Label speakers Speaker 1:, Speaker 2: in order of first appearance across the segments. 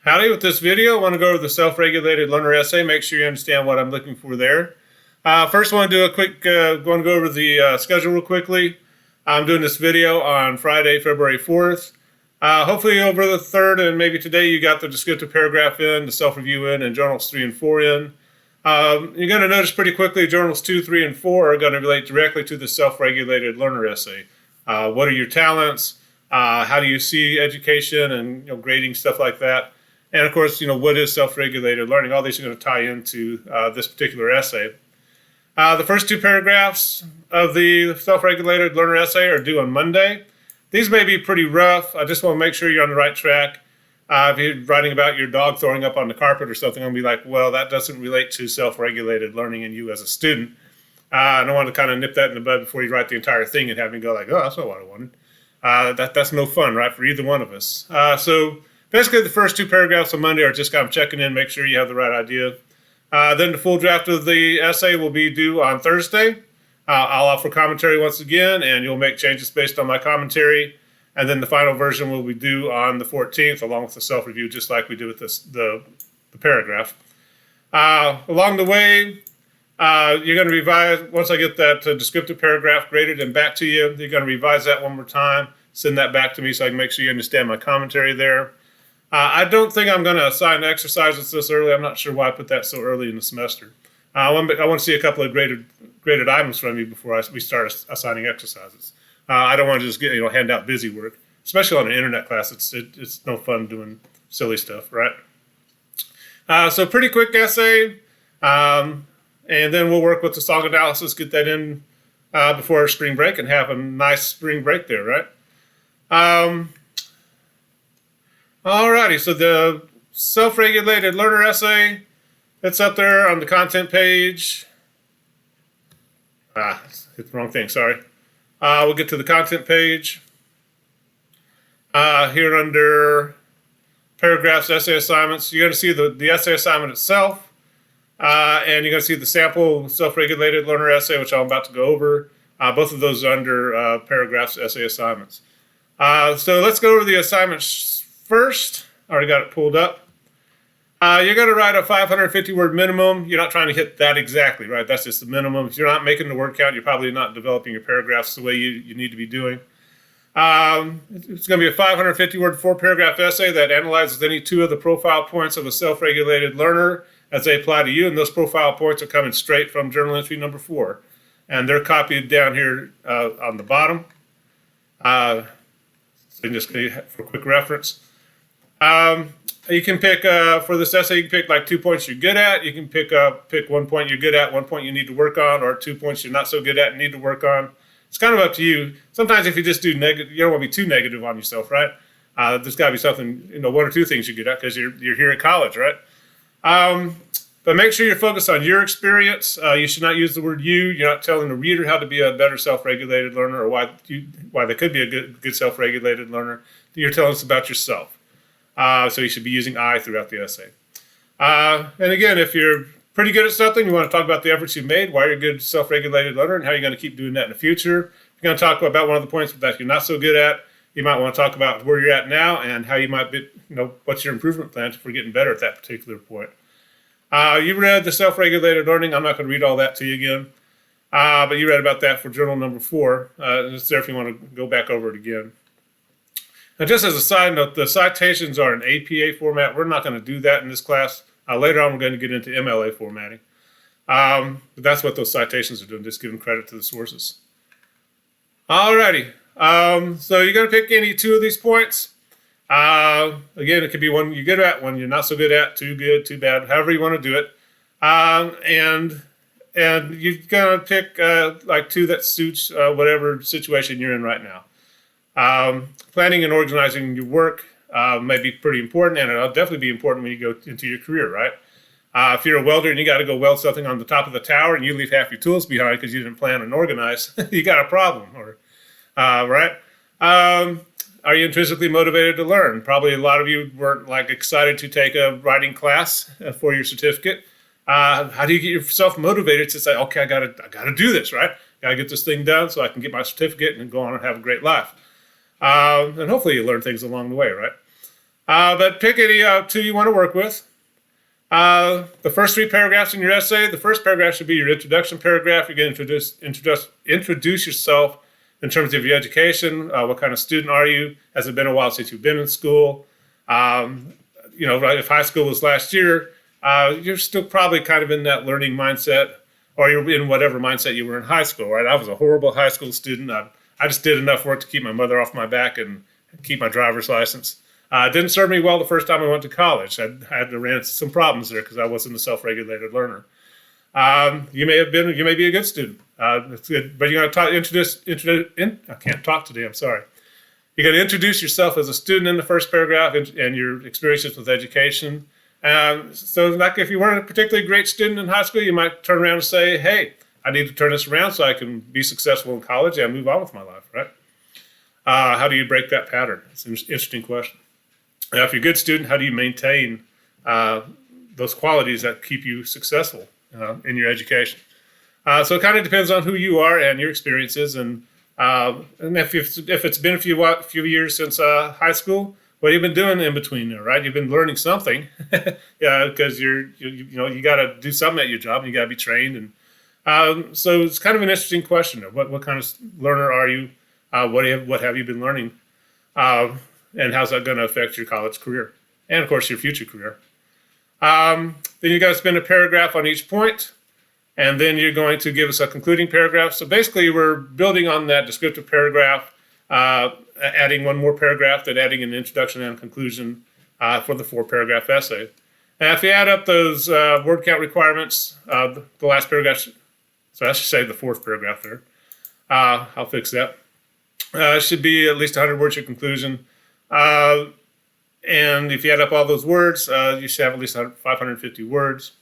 Speaker 1: Howdy, with this video, I want to go over the self-regulated learner essay. Make sure you understand what I'm looking for there. First, I want to do a quick, want to go over the schedule real quickly. I'm doing this video on Friday, February 4th. Hopefully over the 3rd and maybe today you got the descriptive paragraph in, the self-review in, and journals 3 and 4 in. You're going to notice pretty quickly journals 2, 3, and 4 are going to relate directly to the self-regulated learner essay. What are your talents? How do you see education and grading, stuff like that? And of course, what is self-regulated learning? All these are going to tie into this particular essay. The first 2 paragraphs of the self-regulated learner essay are due on Monday. These may be pretty rough. I just want to make sure you're on the right track. If you're writing about your dog throwing up on the carpet or something, I'm going to be like, well, that doesn't relate to self-regulated learning in you as a student. I don't want to kind of nip that in the bud before you write the entire thing and have me go like, oh, that's not what I wanted. That's no fun, right, for either one of us. So basically, the first 2 paragraphs on Monday are just kind of checking in, make sure you have the right idea. Then the full draft of the essay will be due on Thursday. I'll offer commentary once again, and you'll make changes based on my commentary. And then the final version will be due on the 14th, along with the self-review, just like we did with the paragraph. Along the way, you're going to revise, once I get that descriptive paragraph graded and back to you, you're going to revise that one more time, send that back to me so I can make sure you understand my commentary there. I don't think I'm going to assign exercises this early. I'm not sure why I put that so early in the semester. I want to see a couple of graded items from you before we start assigning exercises. I don't want to just hand out busy work, especially on an internet class. It's no fun doing silly stuff, right? So pretty quick essay, and then we'll work with the song analysis, get that in before our spring break, and have a nice spring break there, right? Alrighty, so the self-regulated learner essay, it's up there on the content page. Hit the wrong thing, sorry. We'll get to the content page. Here under paragraphs, essay assignments, you're going to see the essay assignment itself, and you're going to see the sample self-regulated learner essay, which I'm about to go over. Both of those are under paragraphs, essay assignments. So let's go over the assignments first. I already got it pulled up. You're going to write a 550-word minimum. You're not trying to hit that exactly, right? That's just the minimum. If you're not making the word count, you're probably not developing your paragraphs the way you need to be doing. It's going to be a 550-word, 4-paragraph essay that analyzes any 2 of the profile points of a self-regulated learner as they apply to you, and those profile points are coming straight from journal entry number 4. And they're copied down here on the bottom. So just for quick reference. You can pick, for this essay, you can pick like 2 points you're good at. You can pick 1 point you're good at, 1 point you need to work on, or 2 points you're not so good at and need to work on. It's kind of up to you. Sometimes if you just do negative, you don't want to be too negative on yourself, right? There's got to be something, 1 or 2 things you're good at because you're here at college, right? But make sure you're focused on your experience. You should not use the word you. You're not telling the reader how to be a better self-regulated learner or why they could be a good self-regulated learner. You're telling us about yourself. So you should be using I throughout the essay. And again, if you're pretty good at something, you want to talk about the efforts you've made, why you're a good self-regulated learner, and how you're going to keep doing that in the future. If you're going to talk about one of the points that you're not so good at, you might want to talk about where you're at now and how you might be, what's your improvement plan for getting better at that particular point. You read the self-regulated learning. I'm not going to read all that to you again. But you read about that for journal number 4. It's there if you want to go back over it again. Now, just as a side note, the citations are in APA format. We're not going to do that in this class. Later on, we're going to get into MLA formatting. But that's what those citations are doing, just giving credit to the sources. Alrighty. So you're going to pick any 2 of these points. Again, it could be one you're good at, one you're not so good at, too good, too bad, however you want to do it. And you're going to pick like 2 that suits whatever situation you're in right now. Planning and organizing your work may be pretty important, and it'll definitely be important when you go into your career, right? If you're a welder and you got to go weld something on the top of the tower and you leave half your tools behind because you didn't plan and organize, you got a problem, right? Are you intrinsically motivated to learn? Probably a lot of you weren't like excited to take a writing class for your certificate. How do you get yourself motivated to say, okay, I gotta do this, right? Gotta get this thing done so I can get my certificate and go on and have a great life. And hopefully you learn things along the way, right? But pick any two you want to work with. The first 3 paragraphs in your essay, the first paragraph should be your introduction paragraph. You're going to introduce yourself in terms of your education. What kind of student are you? Has it been a while since you've been in school? Right, if high school was last year, you're still probably kind of in that learning mindset, or you're in whatever mindset you were in high school, right? I was a horrible high school student. I just did enough work to keep my mother off my back and keep my driver's license. It didn't serve me well the first time I went to college. I had to run into some problems there because I wasn't a self-regulated learner. You may be a good student. That's good, but you're going to I can't talk today. I'm sorry. You're going to introduce yourself as a student in the first paragraph and your experiences with education. So, like if you weren't a particularly great student in high school, you might turn around and say, "Hey, I need to turn this around so I can be successful in college and move on with my life." Right? How do you break that pattern? It's an interesting question. Now, if you're a good student, how do you maintain those qualities that keep you successful in your education? So it kind of depends on who you are and your experiences, and if it's been a few years since high school, what have you been doing in between there, right? You've been learning something, because you got to do something at your job, and you got to be trained, and so it's kind of an interesting question. What kind of learner are you? What have you been learning? And how's that going to affect your college career and, of course, your future career? Then you got to spend a paragraph on each point, and then you're going to give us a concluding paragraph. So basically, we're building on that descriptive paragraph, adding one more paragraph, then adding an introduction and conclusion for the 4-paragraph essay. And if you add up those word count requirements, the last paragraph, so I should say the 4th paragraph there. I'll fix that. Should be at least 100 words your conclusion. And if you add up all those words, you should have at least 550 words.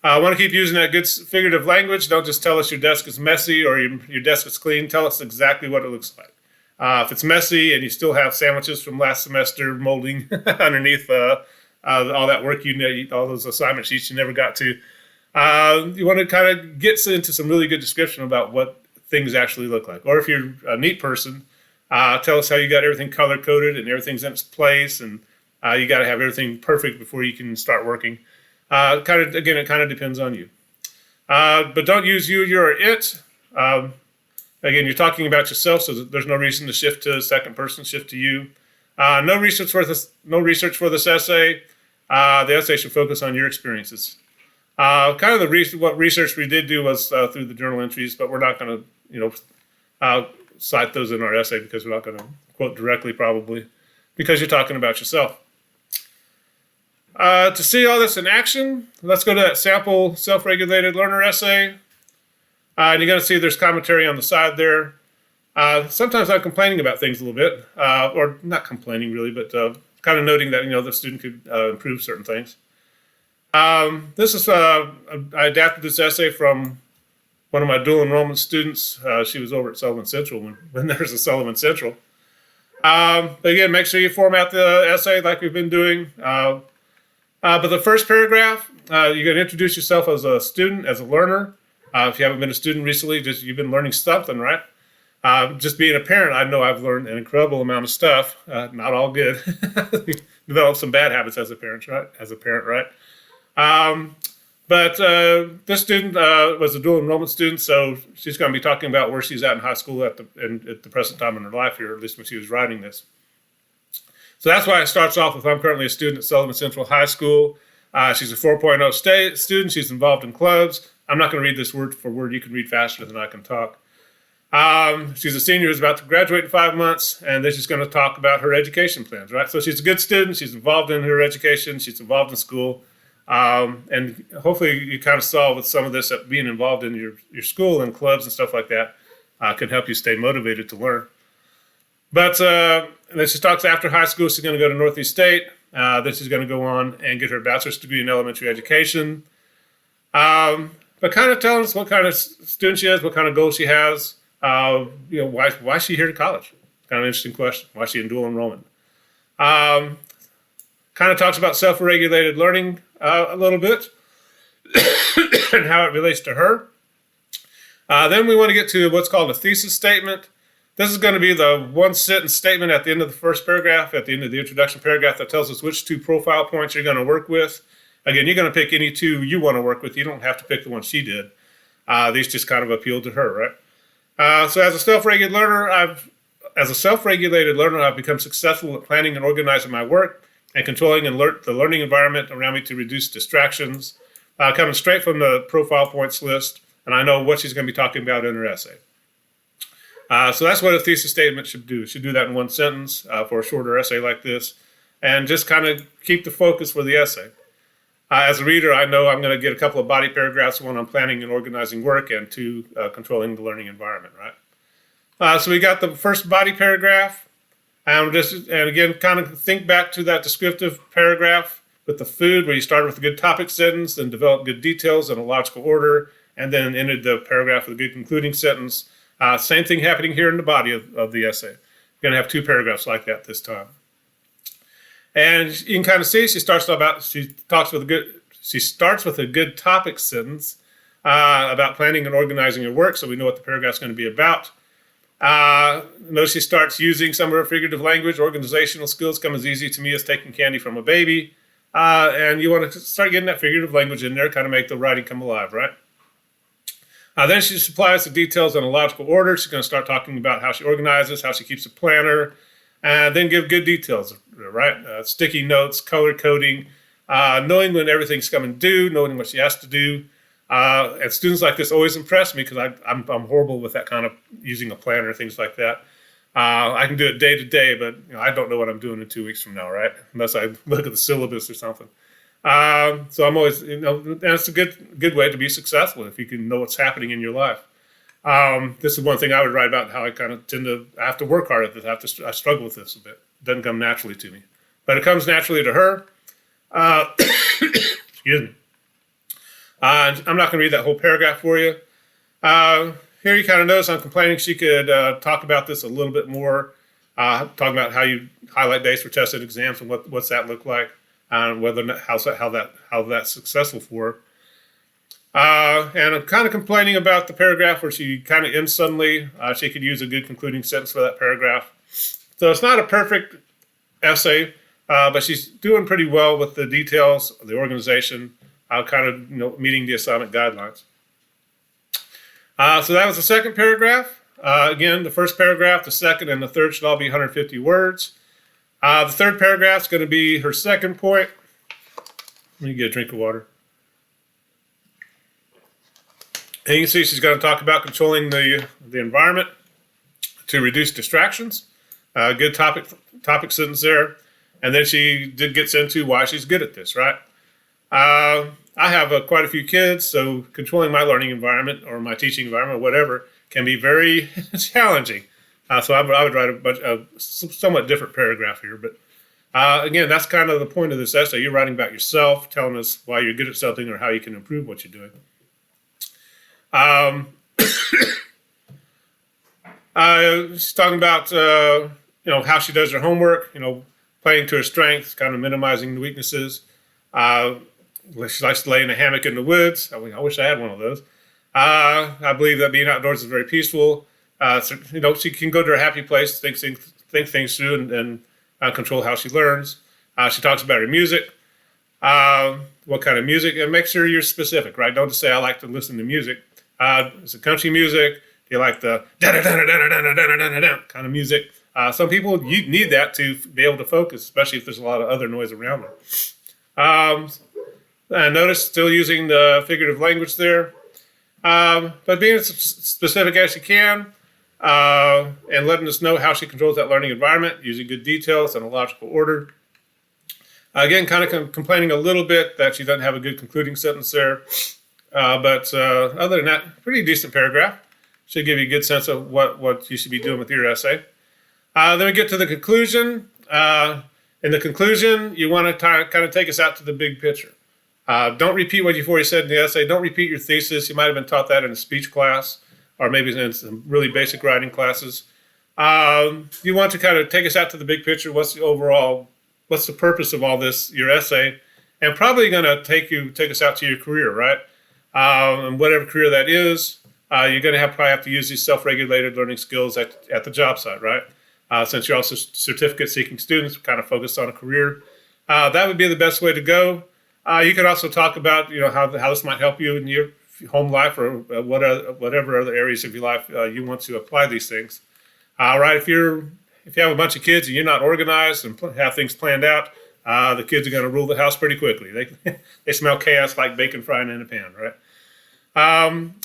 Speaker 1: I want to keep using that good figurative language. Don't just tell us your desk is messy or your desk is clean. Tell us exactly what it looks like. If it's messy and you still have sandwiches from last semester molding underneath all that work all those assignment sheets you never got to, you want to kind of get into some really good description about what things actually look like. Or if you're a neat person, tell us how you got everything color-coded and everything's in its place, and you got to have everything perfect before you can start working. It kind of depends on you. But don't use you, you're it. Again, you're talking about yourself, so there's no reason to shift to second person, shift to you. No research for this essay. The essay should focus on your experiences. What research we did do was through the journal entries, but we're not going to, cite those in our essay because we're not going to quote directly, probably, because you're talking about yourself. To see all this in action, let's go to that sample self-regulated learner essay. And you're going to see there's commentary on the side there. Sometimes I'm complaining about things a little bit, or not complaining really, but kind of noting that the student could improve certain things. I adapted this essay from one of my dual enrollment students. She was over at Sullivan Central when there was a Sullivan Central. But again, make sure you format the essay like we've been doing. But the first paragraph, you're going to introduce yourself as a student, as a learner. If you haven't been a student recently, you've been learning something, right? Just being a parent, I know I've learned an incredible amount of stuff. Not all good. Developed some bad habits as a parent, right? But this student was a dual enrollment student, so she's going to be talking about where she's at in high school at the present time in her life here, at least when she was writing this. So that's why it starts off with, I'm currently a student at Sullivan Central High School. She's a 4.0 student. She's involved in clubs. I'm not going to read this word for word. You can read faster than I can talk. She's a senior who's about to graduate in 5 months, and then she's going to talk about her education plans, right? So she's a good student. She's involved in her education. She's involved in school. And hopefully you kind of saw with some of this that being involved in your school and clubs and stuff like that can help you stay motivated to learn. But then she talks after high school, she's going to go to Northeast State. Then she's going to go on and get her bachelor's degree in elementary education. But kind of tell us what kind of student she is, what kind of goals she has. Why is she here to college? Kind of an interesting question. Why is she in dual enrollment? Kind of talks about self-regulated learning a little bit and how it relates to her. Then we want to get to what's called a thesis statement. This is going to be the one-sentence statement at the end of the first paragraph, at the end of the introduction paragraph, that tells us which 2 profile points you're going to work with. Again, you're going to pick any 2 you want to work with. You don't have to pick the one she did. These just kind of appeal to her, right? So as a self-regulated learner, I've become successful at planning and organizing my work and controlling the learning environment around me to reduce distractions, coming straight from the profile points list, and I know what she's going to be talking about in her essay. So that's what a thesis statement should do. It should do that in one sentence for a shorter essay like this, and just kind of keep the focus for the essay. As a reader, I know I'm going to get a couple of body paragraphs, one on planning and organizing work, and 2, controlling the learning environment, right? So we got the first body paragraph, and again, kind of think back to that descriptive paragraph with the food, where you started with a good topic sentence, then developed good details in a logical order, and then ended the paragraph with a good concluding sentence. Same thing happening here in the body of the essay. You're going to have 2 paragraphs like that this time. And you can kind of see she starts with a good topic sentence about planning and organizing your work, so we know what the paragraph's going to be about. Notice she starts using some of her figurative language. Organizational skills come as easy to me as taking candy from a baby. And you want to start getting that figurative language in there, kind of make the writing come alive, right? Then she supplies the details in a logical order. She's going to start talking about how she organizes, how she keeps a planner, and then give good details, right? Sticky notes, color coding, knowing when everything's coming due, knowing what she has to do. And students like this always impress me because I'm horrible with that kind of using a planner, things like that. I can do it day to day, but I don't know what I'm doing in 2 weeks from now, right? Unless I look at the syllabus or something. So I'm always, and it's a good way to be successful if you can know what's happening in your life. This is one thing I would write about, how I kind of I have to work hard at this. I struggle with this a bit. It doesn't come naturally to me, but it comes naturally to her. Excuse me. I'm not going to read that whole paragraph for you. Here you kind of notice I'm complaining she could talk about this a little bit more, talking about how you highlight dates for tests and exams and what's that look like. Whether or not, how that's successful for her. And I'm kind of complaining about the paragraph where she kind of ends suddenly. She could use a good concluding sentence for that paragraph. So it's not a perfect essay, but she's doing pretty well with the details, the organization, kind of meeting the assignment guidelines. So that was the second paragraph. Again, the first paragraph, the second, and the third should all be 150 words. The third paragraph is going to be her second point. Let me get a drink of water. And you can see she's going to talk about controlling the environment to reduce distractions. Good topic sentence there. And then she gets into why she's good at this, right? I have quite a few kids, so controlling my learning environment or my teaching environment or whatever can be very challenging. So I would write a somewhat different paragraph here. But again, that's kind of the point of this essay. You're writing about yourself, telling us why you're good at something or how you can improve what you're doing. She's talking about how she does her homework, playing to her strengths, kind of minimizing the weaknesses. She likes to lay in a hammock in the woods. I wish I had one of those. I believe that being outdoors is very peaceful. So, she can go to her happy place, think things through, and control how she learns. She talks about her music, what kind of music, and make sure you're specific, right? Don't just say, I like to listen to music. Is it country music? Do you like the kind of music? Some people, you need that to be able to focus, especially if there's a lot of other noise around them. And notice still using the figurative language there. But being as specific as you can, and letting us know how she controls that learning environment, using good details and a logical order. Again, kind of complaining a little bit that she doesn't have a good concluding sentence there. But other than that, pretty decent paragraph. Should give you a good sense of what you should be doing with your essay. Then we get to the conclusion. In the conclusion, you want to kind of take us out to the big picture. Don't repeat what you've already said in the essay. Don't repeat your thesis. You might have been taught that in a speech class or maybe in some really basic writing classes. You want to kind of take us out to the big picture. What's the purpose of all this, your essay? And probably going to take us out to your career, right? And whatever career that is, you're going to probably have to use these self-regulated learning skills at the job site, right? Since you're also certificate-seeking students, kind of focused on a career. That would be the best way to go. You can also talk about, how this might help you in your home life or whatever other areas of your life you want to apply these things. Right? If you have a bunch of kids and you're not organized and have things planned out, the kids are going to rule the house pretty quickly. They smell chaos like bacon frying in a pan, right?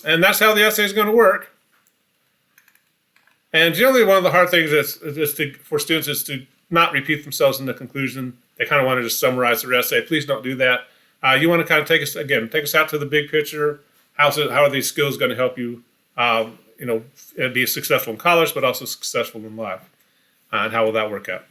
Speaker 1: And that's how the essay is going to work. And generally, one of the hard things for students is to not repeat themselves in the conclusion. They kind of want to just summarize their essay. Please don't do that. You want to kind of take us out to the big picture. How are these skills going to help you, be successful in college, but also successful in life? And how will that work out?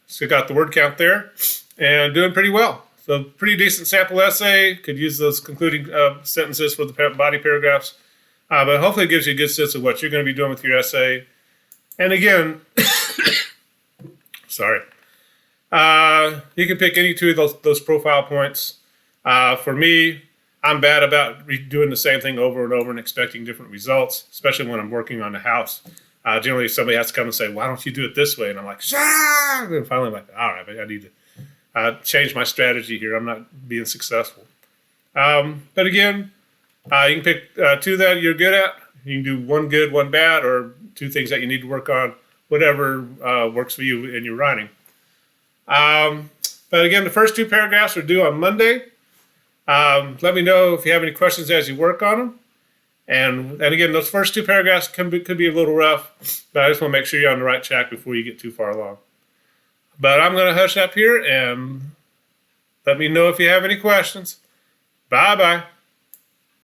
Speaker 1: So got the word count there, and doing pretty well. So pretty decent sample essay. Could use those concluding sentences for the body paragraphs. But hopefully it gives you a good sense of what you're going to be doing with your essay. And again, sorry, you can pick any two of those profile points. For me, I'm bad about doing the same thing over and over and expecting different results, especially when I'm working on the house. Generally, somebody has to come and say, why don't you do it this way? And I'm like, Shah! And finally I'm like, all right, I need to change my strategy here. I'm not being successful. But again, you can pick two that you're good at. You can do one good, one bad, or two things that you need to work on, whatever works for you in your writing. But again, the first two paragraphs are due on Monday. Let me know if you have any questions as you work on them. And again, those first two paragraphs could be a little rough, but I just want to make sure you're on the right track before you get too far along. But I'm going to hush up here and let me know if you have any questions. Bye-bye.